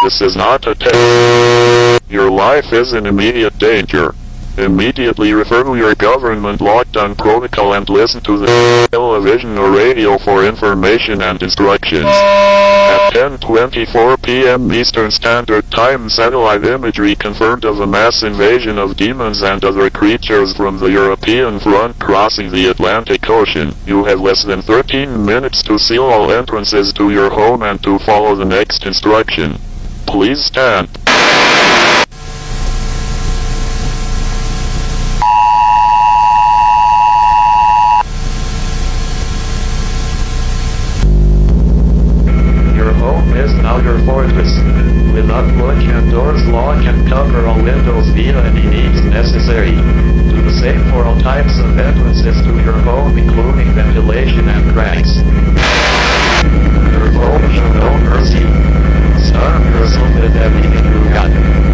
This is not a test. Your life is in immediate danger. Immediately refer to your government lockdown protocol and listen to the television or radio for information and instructions. At 10:24 p.m. Eastern Standard Time, satellite imagery confirmed of a mass invasion of demons and other creatures from the European front crossing the Atlantic Ocean. You have less than 13 minutes to seal all entrances to your home and to follow the next instruction. Please stand. Is now your fortress. Without lock and doors, lock and cover all windows via any means necessary. Do the same for all types of entrances to your home, including ventilation and cracks. Your home shall know mercy. Starve yourself with everything you got.